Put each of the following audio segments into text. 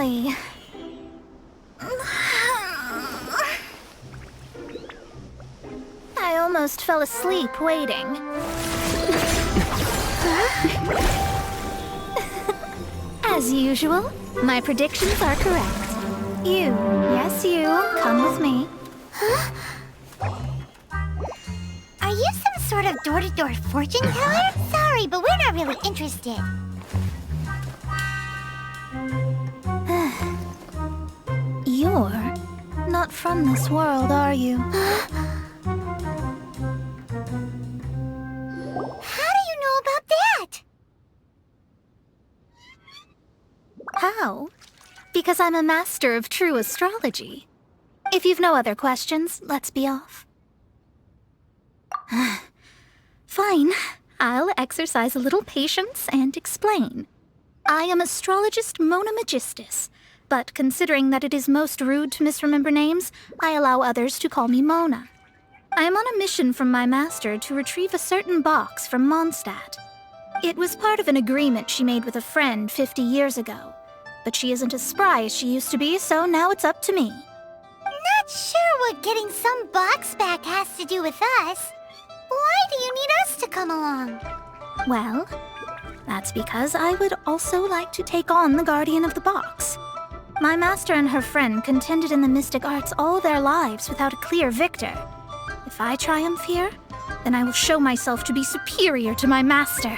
finally. I almost fell asleep waiting. As usual, my predictions are correct. Yes you, come with me. Huh? Are you some sort of door-to-door fortune teller? Sorry, but we're not really interested. You're not from this world, are you? How do you know about that? How? Because I'm a master of true astrology. If you've no other questions, let's be off. Fine. I'll exercise a little patience and explain. I am astrologist Mona Magistus, but considering that it is most rude to misremember names, I allow others to call me Mona. I am on a mission from my master to retrieve a certain box from Mondstadt. It was part of an agreement she made with a friend 50 years ago, but she isn't as spry as she used to be, so now it's up to me. Not sure what getting some box back has to do with us. Why do you need us to come along? Well, that's because I would also like to take on the guardian of the box. My master and her friend contended in the mystic arts all their lives without a clear victor. If I triumph here, then I will show myself to be superior to my master.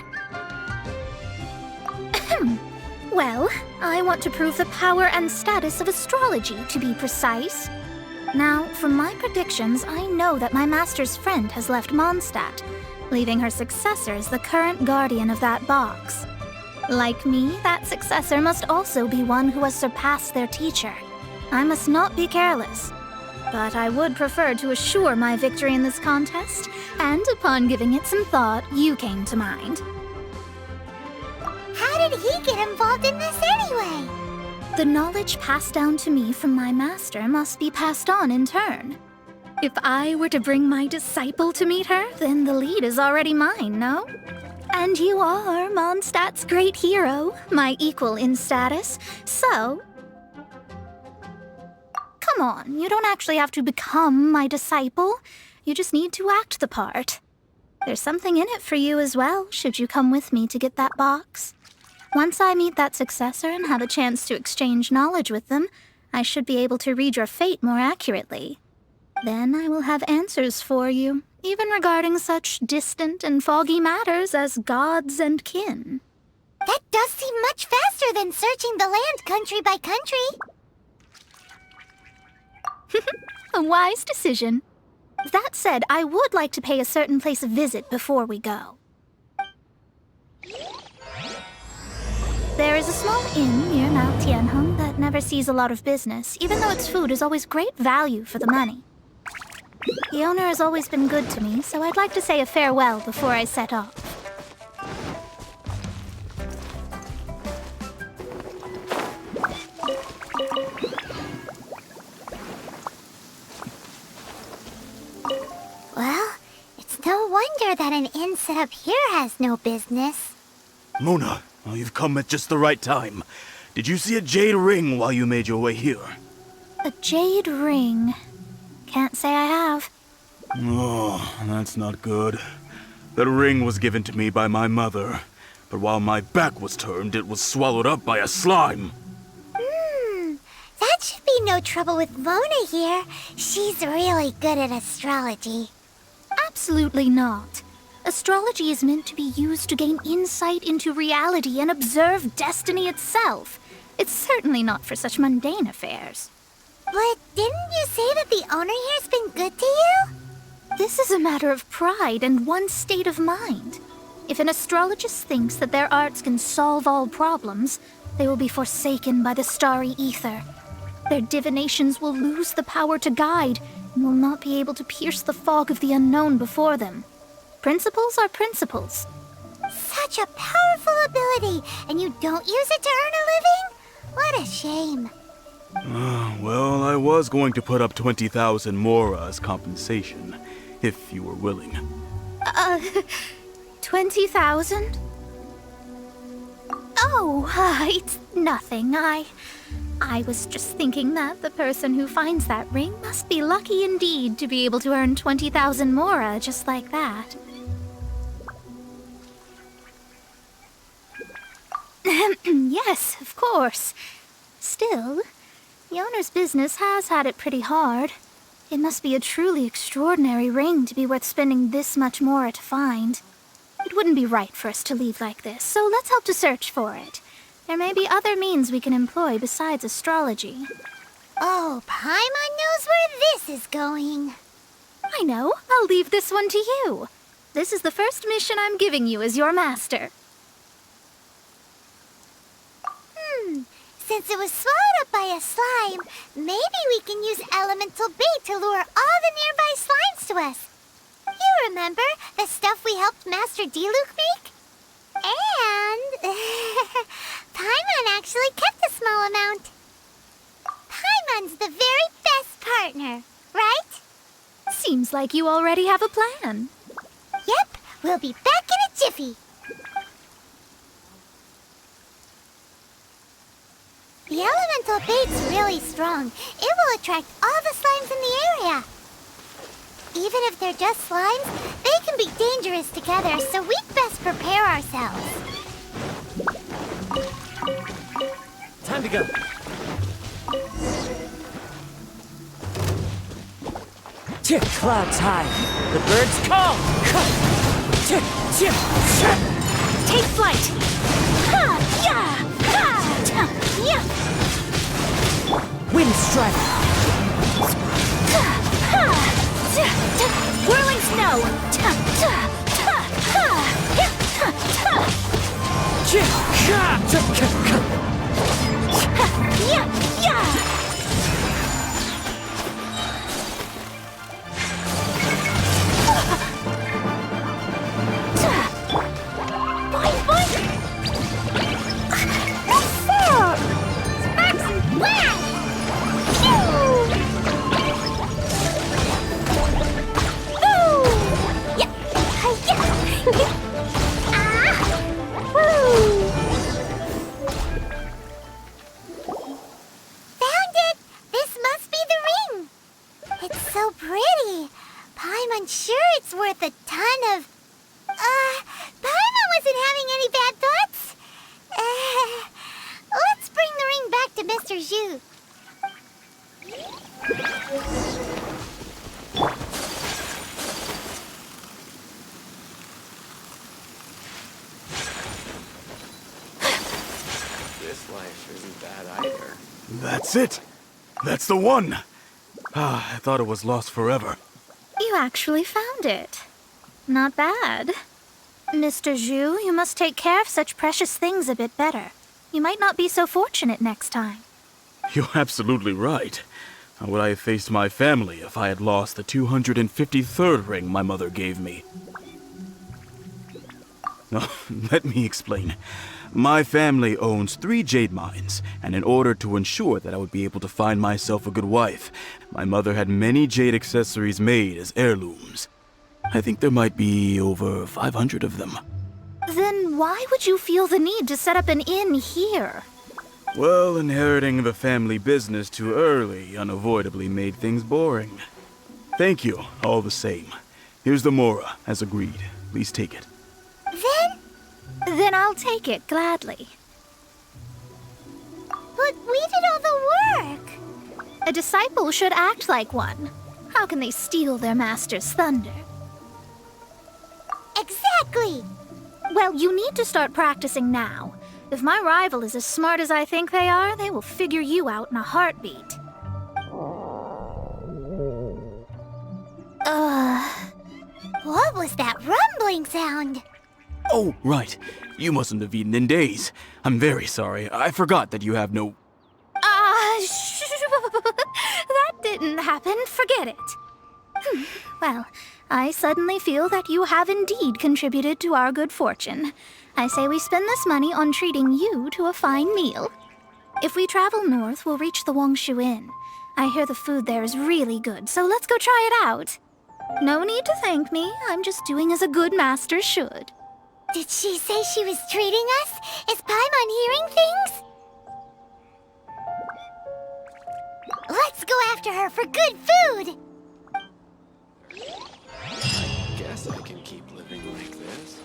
Well, I want to prove the power and status of astrology, to be precise. Now, from my predictions, I know that my master's friend has left Mondstadt, leaving her successor as the current guardian of that box. Like me, that successor must also be one who has surpassed their teacher. I must not be careless. But I would prefer to assure my victory in this contest, and upon giving it some thought, you came to mind. How did he get involved in this anyway? The knowledge passed down to me from my master must be passed on in turn. If I were to bring my disciple to meet her, then the lead is already mine, no? And you are Mondstadt's great hero, my equal in status, so... Come on, you don't actually have to become my disciple. You just need to act the part. There's something in it for you as well, should you come with me to get that box. Once I meet that successor and have a chance to exchange knowledge with them, I should be able to read your fate more accurately. Then I will have answers for you, even regarding such distant and foggy matters as gods and kin. That does seem much faster than searching the land country by country. A wise decision. That said, I would like to pay a certain place a visit before we go. There is a small inn near Mount Tianheng that never sees a lot of business, even though its food is always great value for the money. The owner has always been good to me, so I'd like to say a farewell before I set off. Well, it's no wonder that an inn set up here has no business. Mona, you've come at just the right time. Did you see a jade ring while you made your way here? A jade ring? Can't say I have. Oh, that's not good. That ring was given to me by my mother, but while my back was turned, it was swallowed up by a slime. That should be no trouble with Mona here. She's really good at astrology. Absolutely not. Astrology is meant to be used to gain insight into reality and observe destiny itself. It's certainly not for such mundane affairs. But didn't you say that the owner here's been good to you? This is a matter of pride and one's state of mind. If an astrologist thinks that their arts can solve all problems, they will be forsaken by the starry ether. Their divinations will lose the power to guide and will not be able to pierce the fog of the unknown before them. Principles are principles. Such a powerful ability, and you don't use it to earn a living? What a shame. Well, I was going to put up 20,000 more as compensation, if you were willing. 20,000? Oh, it's nothing. I was just thinking that the person who finds that ring must be lucky indeed to be able to earn 20,000 mora just like that. Yes, of course. Still, the owner's business has had it pretty hard. It must be a truly extraordinary ring to be worth spending this much mora to find. It wouldn't be right for us to leave like this, so let's help to search for it. There may be other means we can employ besides astrology. Oh, Paimon knows where this is going. I know. I'll leave this one to you. This is the first mission I'm giving you as your master. Since it was swallowed up by a slime, maybe we can use elemental bait to lure all the nearby slimes to us. You remember the stuff we helped Master Diluc make? And Paimon actually kept a small amount. Paimon's the very best partner, right? Seems like you already have a plan. Yep, we'll be back in a jiffy. The elemental bait's really strong. It will attract all the slimes in the area. Even if they're just slimes, they can be dangerous together, so we'd best prepare ourselves. Time to go. Tick, clouds high. The birds call. Tick, tick, tick. Take flight! Ha! Yeah! Ha! Ta! Yeah! Wind strike. Ta! Ha! Ta! Ta! Whirling snow! Ta! Ta! Ta! Ha! Yeah! Ta! Ta! Tick, ka, tick, ka. Ha! Yeah! Yeah! This life isn't bad either. That's it! That's the one! Ah, I thought it was lost forever. You actually found it. Not bad. Mr. Zhu, you must take care of such precious things a bit better. You might not be so fortunate next time. You're absolutely right. How would I have faced my family if I had lost the 253rd ring my mother gave me? No, let me explain. My family owns 3 jade mines, and in order to ensure that I would be able to find myself a good wife, my mother had many jade accessories made as heirlooms. I think there might be over 500 of them. Then why would you feel the need to set up an inn here? Well, inheriting the family business too early unavoidably made things boring. Thank you, all the same. Here's the mora, as agreed. Please take it. Then I'll take it gladly. But we did all the work. A disciple should act like one. How can they steal their master's thunder? Exactly. Well, you need to start practicing now. If my rival is as smart as I think they are, they will figure you out in a heartbeat. What was that rumbling sound? Oh, right. You mustn't have eaten in days. I'm very sorry. I forgot that you have no... That didn't happen. Forget it. Well, I suddenly feel that you have indeed contributed to our good fortune. I say we spend this money on treating you to a fine meal. If we travel north, we'll reach the Wongshu Inn. I hear the food there is really good, so let's go try it out. No need to thank me. I'm just doing as a good master should. Did she say she was treating us? Is Paimon hearing things? Let's go after her for good food! Guess I can keep living like this.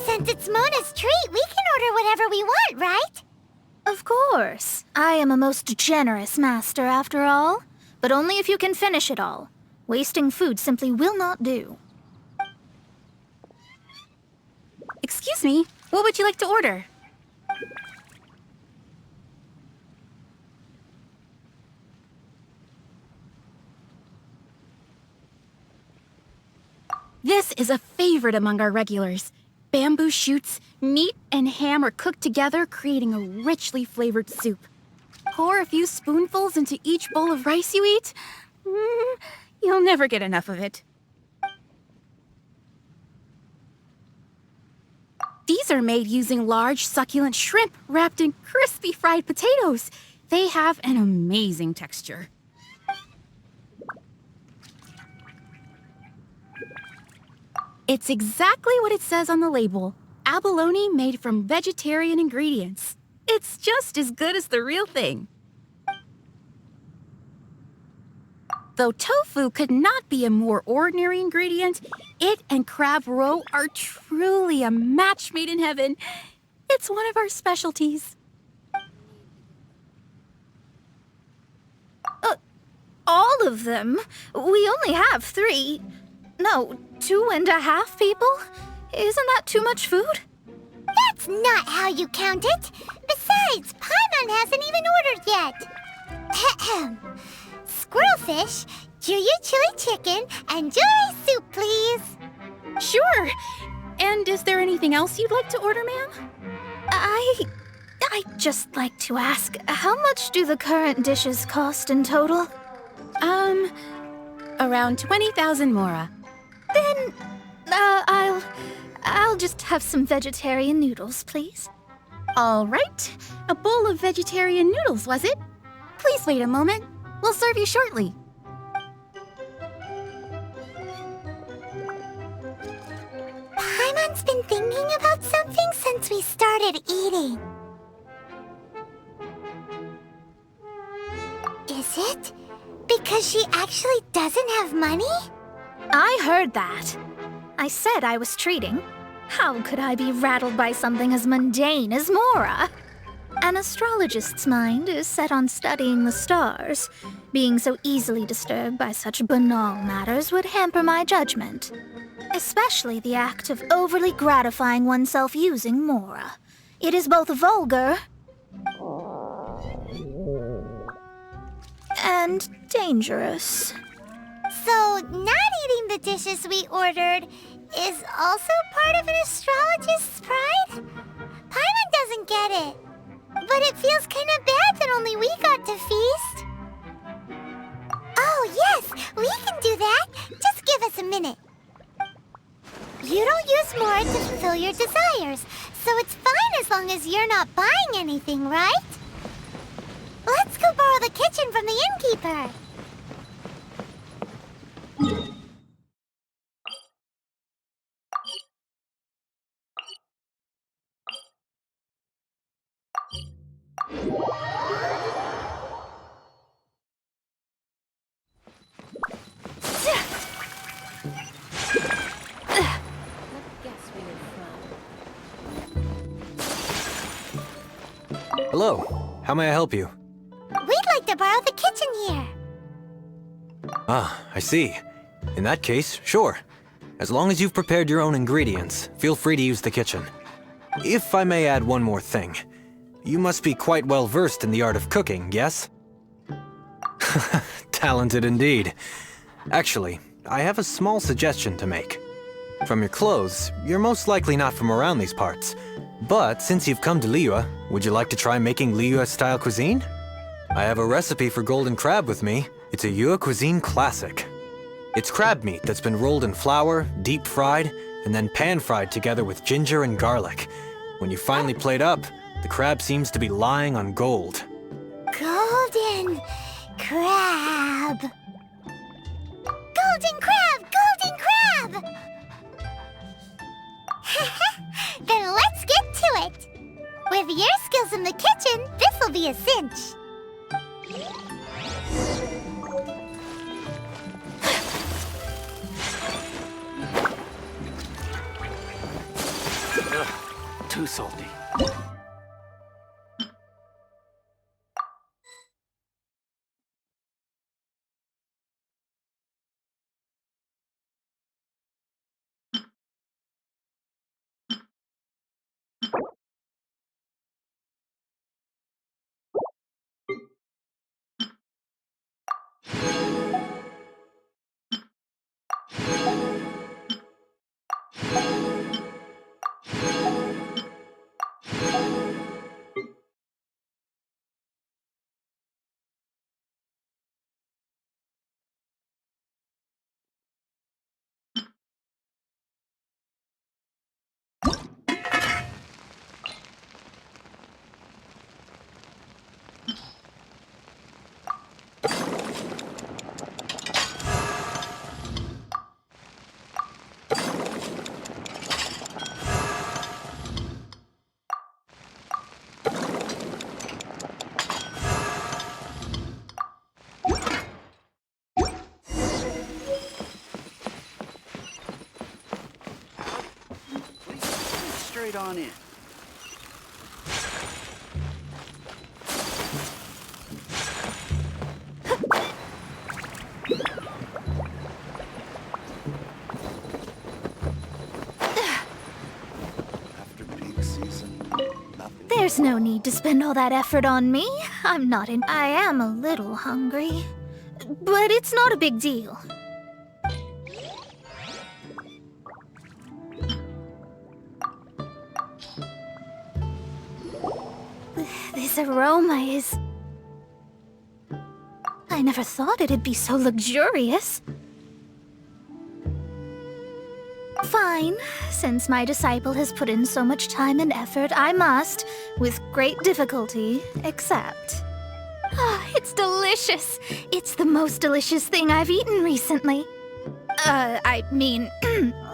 Since it's Mona's treat, we can order whatever we want, right? Of course. I am a most generous master, after all. But only if you can finish it all. Wasting food simply will not do. Excuse me, what would you like to order? This is a favorite among our regulars. Bamboo shoots, meat and ham are cooked together, creating a richly flavored soup. Pour a few spoonfuls into each bowl of rice you eat. You'll never get enough of it. These are made using large, succulent shrimp wrapped in crispy fried potatoes. They have an amazing texture. It's exactly what it says on the label. Abalone made from vegetarian ingredients. It's just as good as the real thing. Though tofu could not be a more ordinary ingredient, it and crab roe are truly a match made in heaven. It's one of our specialties. All of them? We only have 3. No, 2.5 people? Isn't that too much food? That's not how you count it. Besides, Paimon hasn't even ordered yet. Ahem. Squirrelfish, Juyu chili chicken, and Jury soup, please. Sure. And is there anything else you'd like to order, ma'am? I'd just like to ask, how much do the current dishes cost in total? Around 20,000 mora. Then, I'll just have some vegetarian noodles, please. All right. A bowl of vegetarian noodles, was it? Please wait a moment. We'll serve you shortly. Paimon's been thinking about something since we started eating. Is it because she actually doesn't have money? I heard that. I said I was treating. How could I be rattled by something as mundane as Mora? An astrologist's mind is set on studying the stars. Being so easily disturbed by such banal matters would hamper my judgment. Especially the act of overly gratifying oneself using Mora. It is both vulgar and dangerous. So, not eating the dishes we ordered is also part of an astrologist's pride? Paimon doesn't get it. But it feels kind of bad that only we got to feast. Oh, yes, we can do that. Just give us a minute. You don't use Mora to fulfill your desires, so it's fine as long as you're not buying anything, right? Let's go borrow the kitchen from the innkeeper. Hello. How may I help you? to borrow the kitchen here. Ah, I see. In that case, sure. As long as you've prepared your own ingredients, feel free to use the kitchen. If I may add one more thing, you must be quite well versed in the art of cooking, yes? Talented indeed. Actually, I have a small suggestion to make. From your clothes, you're most likely not from around these parts. But since you've come to Liyue, would you like to try making Liyue-style cuisine? I have a recipe for golden crab with me. It's a Yue cuisine classic. It's crab meat that's been rolled in flour, deep fried, and then pan-fried together with ginger and garlic. When you finally plate up, the crab seems to be lying on gold. Golden crab. Golden crab! Golden crab! Then let's get to it. With your skills in the kitchen, this'll be a cinch. Too salty. Straight on in. After peak season, nothing. There's no need to spend all that effort on me. I'm not in. I am a little hungry. But it's not a big deal. This aroma is... I never thought it'd be so luxurious. Fine. Since my disciple has put in so much time and effort, I must, with great difficulty, accept. Ah, it's delicious. It's the most delicious thing I've eaten recently. I mean,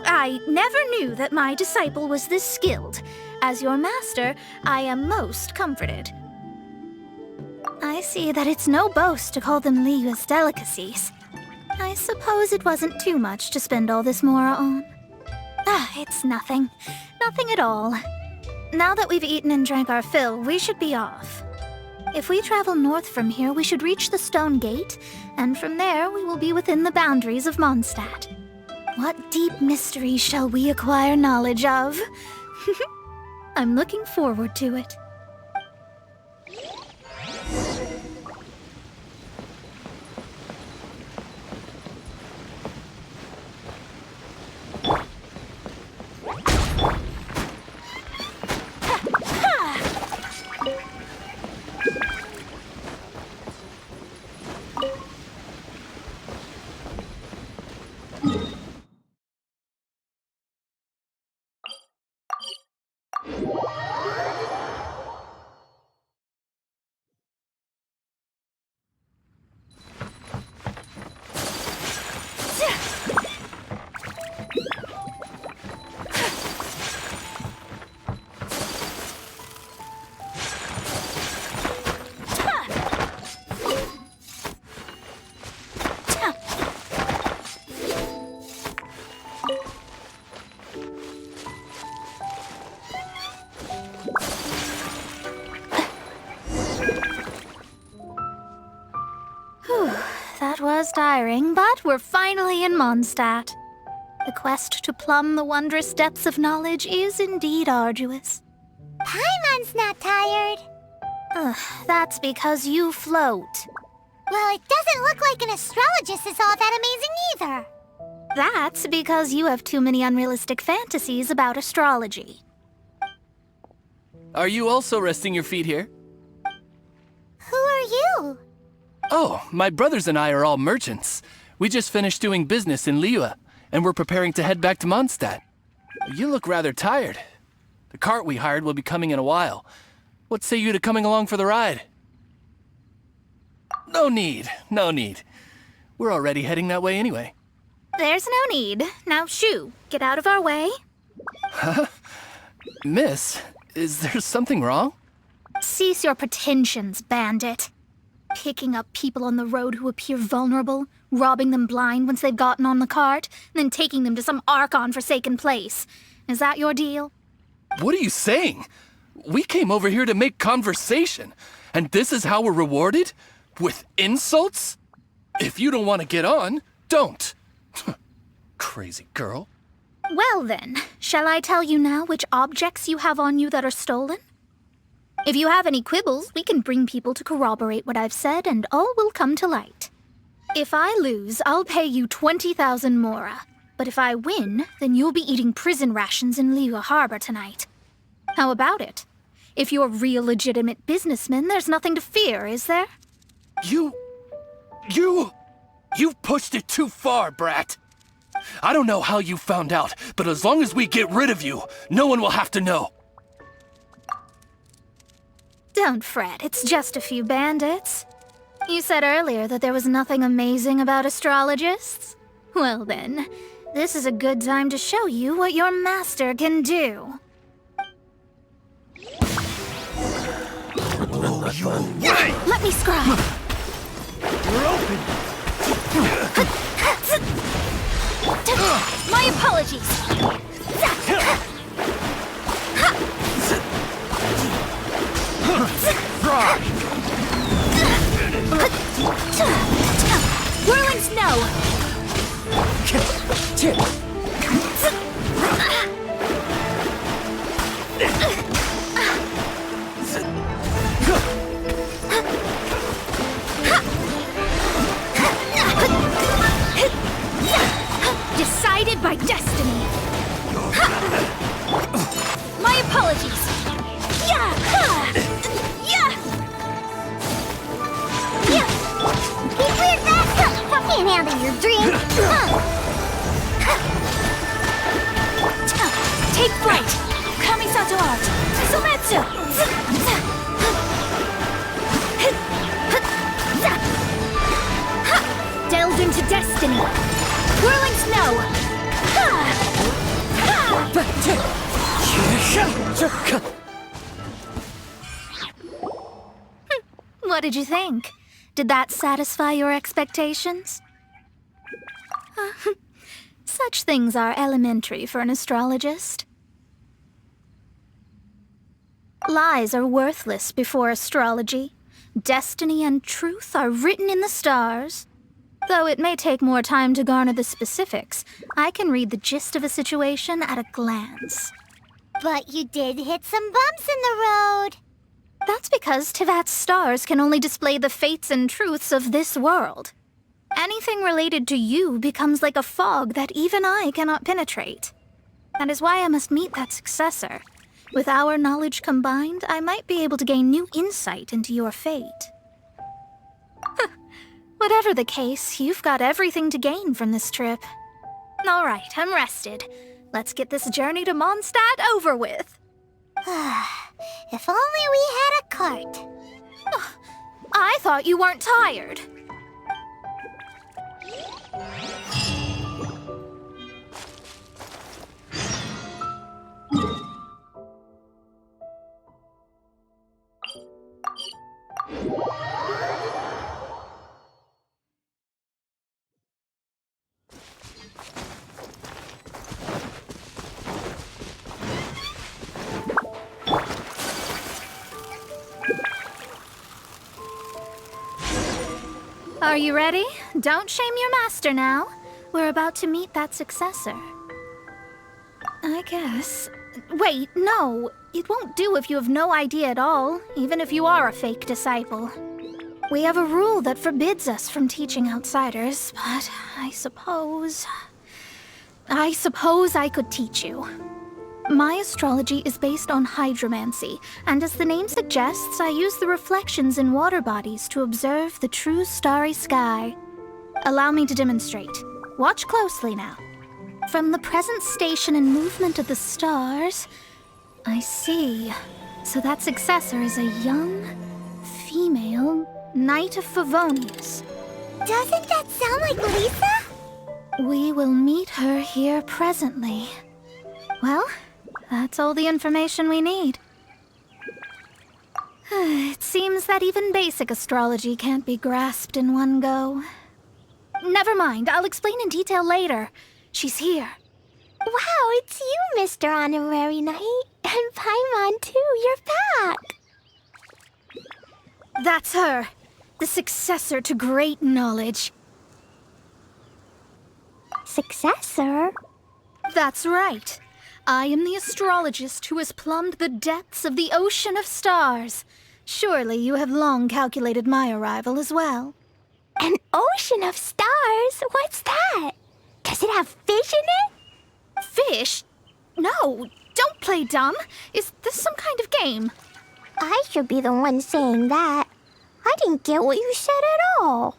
I never knew that my disciple was this skilled. As your master, I am most comforted. I see that it's no boast to call them Liyue's delicacies. I suppose it wasn't too much to spend all this mora on. Ah, it's nothing. Nothing at all. Now that we've eaten and drank our fill, we should be off. If we travel north from here, we should reach the Stone Gate, and from there we will be within the boundaries of Mondstadt. What deep mysteries shall we acquire knowledge of? I'm looking forward to it. was tiring, but we're finally in Mondstadt. The quest to plumb the wondrous depths of knowledge is indeed arduous. Paimon's not tired. Ugh, that's because you float. Well, it doesn't look like an astrologist is all that amazing either. That's because you have too many unrealistic fantasies about astrology. Are you also resting your feet here? Who are you? Oh, my brothers and I are all merchants. We just finished doing business in Liyue, and we're preparing to head back to Mondstadt. You look rather tired. The cart we hired will be coming in a while. What say you to coming along for the ride? No need, no need. We're already heading that way anyway. There's no need. Now shoo, get out of our way. Miss, is there something wrong? Cease your pretensions, bandit. Picking up people on the road who appear vulnerable, robbing them blind once they've gotten on the cart, then taking them to some Archon-forsaken place. Is that your deal? What are you saying? We came over here to make conversation, and this is how we're rewarded? With insults? If you don't want to get on, don't. Crazy girl. Well then, shall I tell you now which objects you have on you that are stolen? If you have any quibbles, we can bring people to corroborate what I've said, and all will come to light. If I lose, I'll pay you 20,000 mora. But if I win, then you'll be eating prison rations in Liyue Harbor tonight. How about it? If you're real legitimate businessmen, there's nothing to fear, is there? You've pushed it too far, brat. I don't know how you found out, but as long as we get rid of you, no one will have to know. Don't fret, it's just a few bandits. You said earlier that there was nothing amazing about astrologists? Well then, this is a good time to show you what your master can do. Let me scry! We're open! My apologies! Whirling snow! Decided by destiny. My apologies. Yeah. Keep weird fast! I can't handle your dream! Take flight. Kamisato art. Sometsu. Delve into destiny. Whirling snow. What did you think? Did that satisfy your expectations? Such things are elementary for an astrologist. Lies are worthless before astrology. Destiny and truth are written in the stars. Though it may take more time to garner the specifics, I can read the gist of a situation at a glance. But you did hit some bumps in the road. That's because Tevat's stars can only display the fates and truths of this world. Anything related to you becomes like a fog that even I cannot penetrate. That is why I must meet that successor. With our knowledge combined, I might be able to gain new insight into your fate. Whatever the case, you've got everything to gain from this trip. All right, I'm rested. Let's get this journey to Mondstadt over with. If only we had a cart. I thought you weren't tired. Are you ready? Don't shame your master now. We're about to meet that successor. I guess. Wait, no. It won't do if you have no idea at all, even if you are a fake disciple. We have a rule that forbids us from teaching outsiders, but I suppose I could teach you. My astrology is based on hydromancy, and as the name suggests, I use the reflections in water bodies to observe the true starry sky. Allow me to demonstrate. Watch closely now. From the present station and movement of the stars, I see. So that successor is a young, female Knight of Favonius. Doesn't that sound like Lisa? We will meet her here presently. Well, that's all the information we need. It seems that even basic astrology can't be grasped in one go. Never mind, I'll explain in detail later. She's here. Wow, it's you, Mr. Honorary Knight. And Paimon, too. You're back. That's her. The successor to great knowledge. Successor? That's right. I am the astrologist who has plumbed the depths of the ocean of stars. Surely you have long calculated my arrival as well. An ocean of stars? What's that? Does it have fish in it? Fish? No, don't play dumb. Is this some kind of game? I should be the one saying that. I didn't get what you said at all.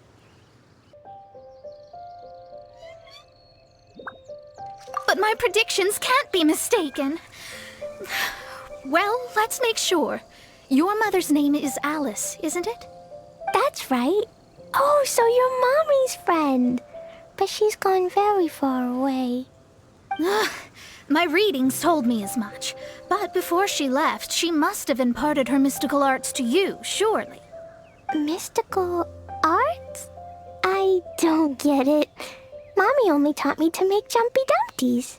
But my predictions can't be mistaken. Well, let's make sure. Your mother's name is Alice, isn't it? That's right. Oh, so you're Mommy's friend. But she's gone very far away. My readings told me as much. But before she left, she must have imparted her mystical arts to you, surely. Mystical arts? I don't get it. Mommy only taught me to make jumpy dumpties.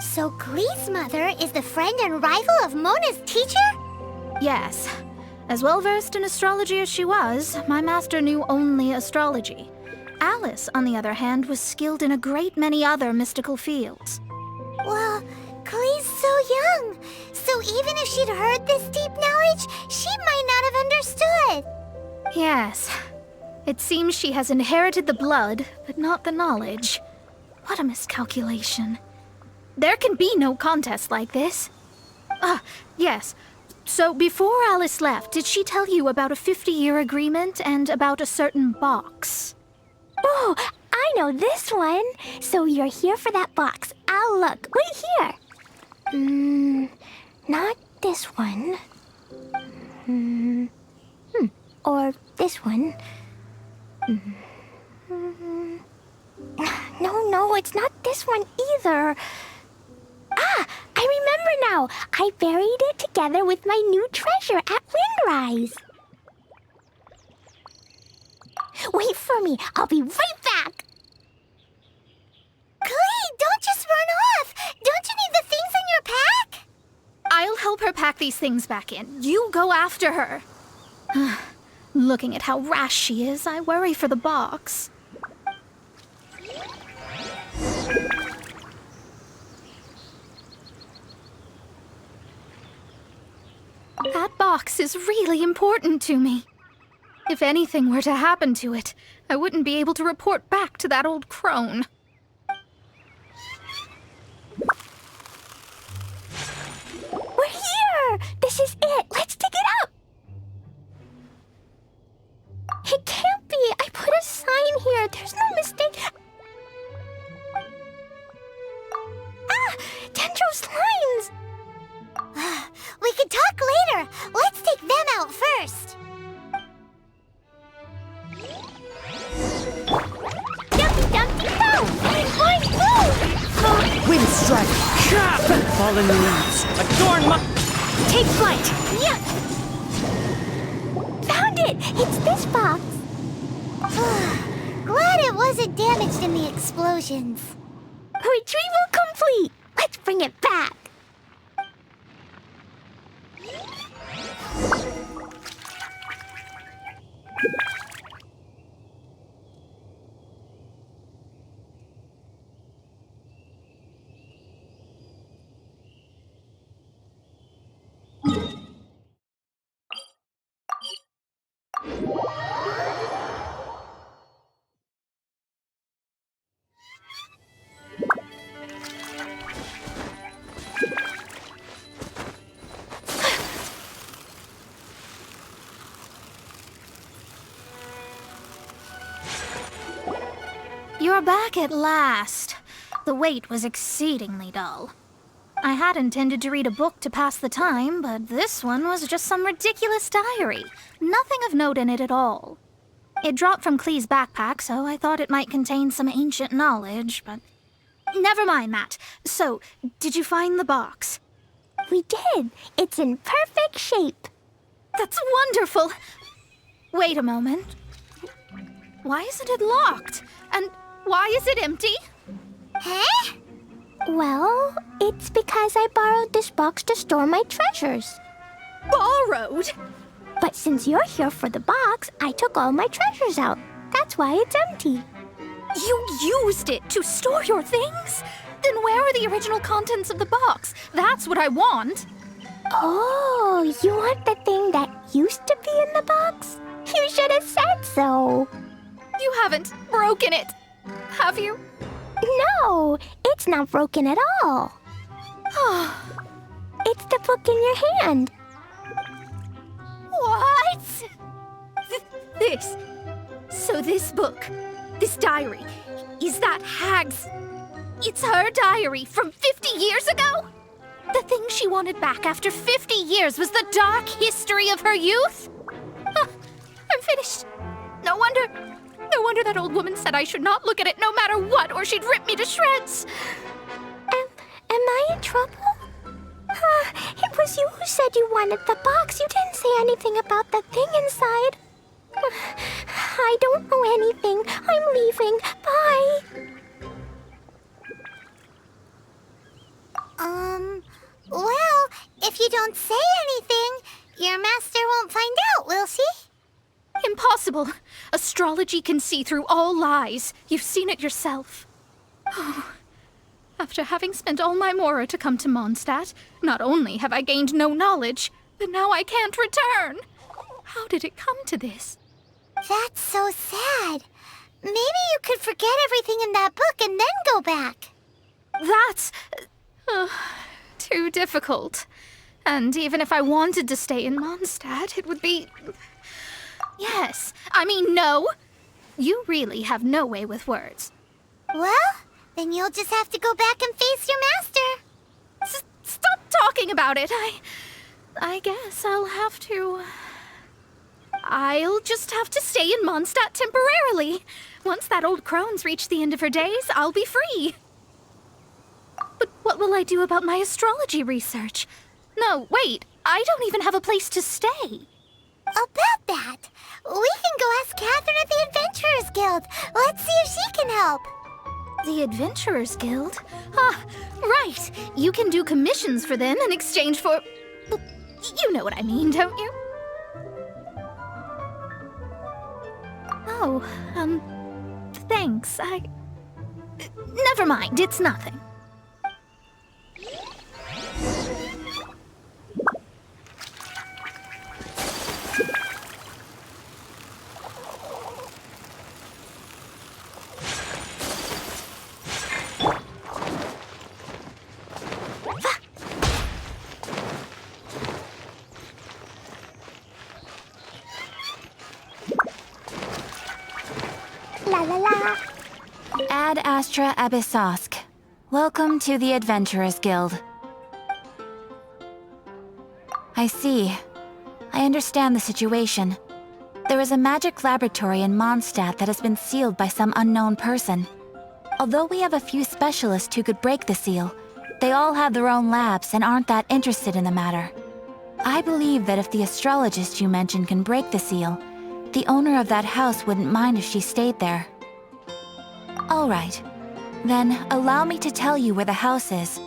So Glee's mother is the friend and rival of Mona's teacher? Yes. As well-versed in astrology as she was, my master knew only astrology. Alice, on the other hand, was skilled in a great many other mystical fields. Well, Glee's so young. So even if she'd heard this deep knowledge, she might not have understood. Yes. It seems she has inherited the blood, but not the knowledge. What a miscalculation. There can be no contest like this. Ah, yes. So before Alice left, did she tell you about a 50-year agreement and about a certain box? Oh, I know this one. So you're here for that box. I'll look. Wait here. Not this one. Or this one. No, it's not this one either. Ah, I remember now. I buried it together with my new treasure at Windrise. Wait for me. I'll be right back. Clee, don't just run off. Don't you need the things in your pack? I'll help her pack these things back in. You go after her. Looking at how rash she is, I worry for the box. That box is really important to me. If anything were to happen to it, I wouldn't be able to report back to that old crone. We're here! This is it! Let's dig it up! It can't be! I put a sign here! There's no mistake! Ah! Dendro slimes! We could talk later! Let's take them out first! Dumpty Dumpty Go! Boing Boom! Wind strike! Fallen leaves! Adorn my... Take flight! Yuck! Found it! It's this box! Glad it wasn't damaged in the explosions. Retrieval complete! Let's bring it back! You're back at last. The wait was exceedingly dull. I had intended to read a book to pass the time, but this one was just some ridiculous diary. Nothing of note in it at all. It dropped from Clee's backpack, so I thought it might contain some ancient knowledge, but... Never mind that. So, did you find the box? We did. It's in perfect shape. That's wonderful! Wait a moment. Why isn't it locked? And why is it empty? Huh? Well, it's because I borrowed this box to store my treasures. Borrowed? But since you're here for the box, I took all my treasures out. That's why it's empty. You used it to store your things? Then where are the original contents of the box? That's what I want. Oh, you want the thing that used to be in the box? You should have said so. You haven't broken it, have you? No, it's not broken at all. It's the book in your hand. What? This. So this book, this diary, is that Hag's... It's her diary from 50 years ago? The thing she wanted back after 50 years was the dark history of her youth? I'm finished. No wonder that old woman said I should not look at it no matter what, or she'd rip me to shreds. Am I in trouble? It was you who said you wanted the box. You didn't say anything about the thing inside. I don't know anything. I'm leaving. Bye. Well, if you don't say anything, your master won't find out, will she? Impossible. Astrology can see through all lies. You've seen it yourself. After having spent all my mora to come to Mondstadt, not only have I gained no knowledge, but now I can't return. How did it come to this? That's so sad. Maybe you could forget everything in that book and then go back. That's... too difficult. And even if I wanted to stay in Mondstadt, it would be... Yes, I mean no. You really have no way with words. Well, then you'll just have to go back and face your master. Stop talking about it. I guess I'll have to... I'll just have to stay in Mondstadt temporarily. Once that old crone's reached the end of her days, I'll be free. But what will I do about my astrology research? No, wait, I don't even have a place to stay. About that, we can go ask Catherine at the Adventurers Guild. Let's see if she can help. The Adventurers Guild? Ah, right. You can do commissions for them in exchange for... You know what I mean, don't you? Oh, thanks. Never mind, it's nothing. La la la. Ad Astra Abyssosk. Welcome to the Adventurers Guild. I see. I understand the situation. There is a magic laboratory in Mondstadt that has been sealed by some unknown person. Although we have a few specialists who could break the seal, they all have their own labs and aren't that interested in the matter. I believe that if the astrologist you mentioned can break the seal, the owner of that house wouldn't mind if she stayed there. All right. Then, allow me to tell you where the house is.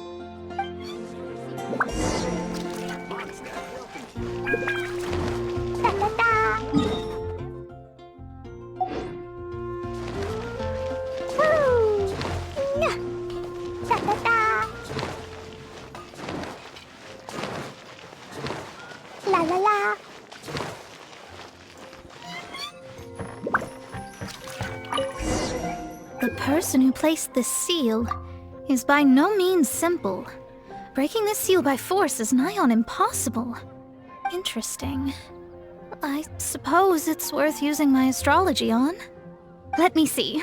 Da da da. Woo! Nya. Da da da. La la la. The person who placed this seal is by no means simple. Breaking this seal by force is nigh on impossible. Interesting. I suppose it's worth using my astrology on. Let me see.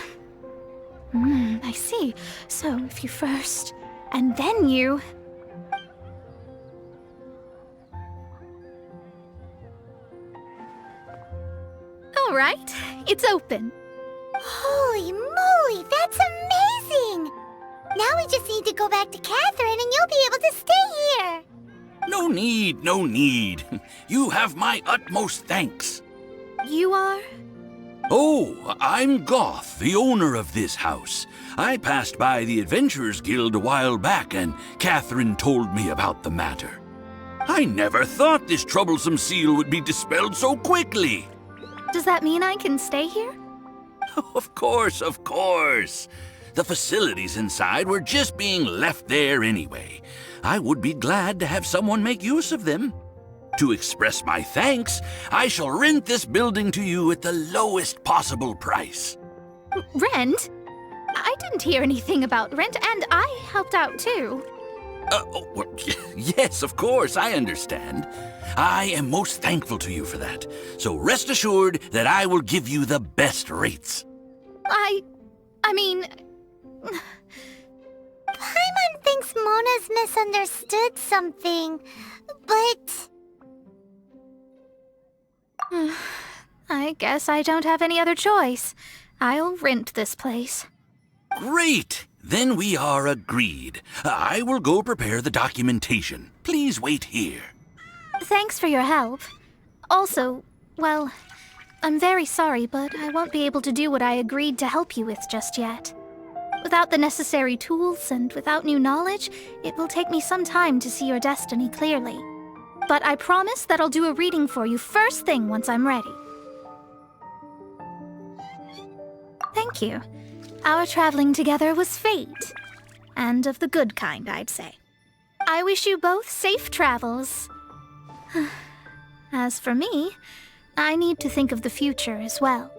I see. So if you first, and then you... All right, it's open. Holy moly, that's amazing! Now we just need to go back to Catherine and you'll be able to stay here. No need, no need. You have my utmost thanks. You are? Oh, I'm Goth, the owner of this house. I passed by the Adventurers Guild a while back, and Catherine told me about the matter. I never thought this troublesome seal would be dispelled so quickly. Does that mean I can stay here? Of course, of course. The facilities inside were just being left there anyway. I would be glad to have someone make use of them. To express my thanks, I shall rent this building to you at the lowest possible price. Rent? I didn't hear anything about rent, and I helped out too. Well, yes, of course, I understand. I am most thankful to you for that. So rest assured that I will give you the best rates. I mean... Paimon thinks Mona's misunderstood something, but... I guess I don't have any other choice. I'll rent this place. Great! Then we are agreed. I will go prepare the documentation. Please wait here. Thanks for your help. Also, well, I'm very sorry, but I won't be able to do what I agreed to help you with just yet. Without the necessary tools and without new knowledge, it will take me some time to see your destiny clearly. But I promise that I'll do a reading for you first thing once I'm ready. Thank you. Our traveling together was fate. And of the good kind, I'd say. I wish you both safe travels. As for me, I need to think of the future as well.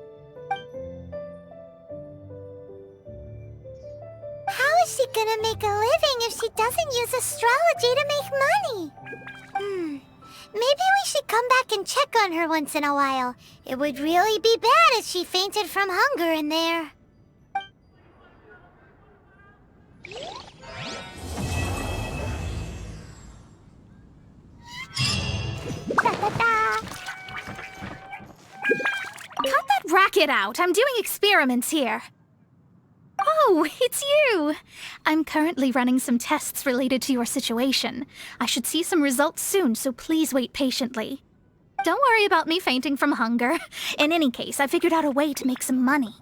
How is she gonna make a living if she doesn't use astrology to make money? Maybe we should come back and check on her once in a while. It would really be bad if she fainted from hunger in there. Cut that racket out! I'm doing experiments here. Oh, it's you! I'm currently running some tests related to your situation. I should see some results soon, so please wait patiently. Don't worry about me fainting from hunger. In any case, I figured out a way to make some money.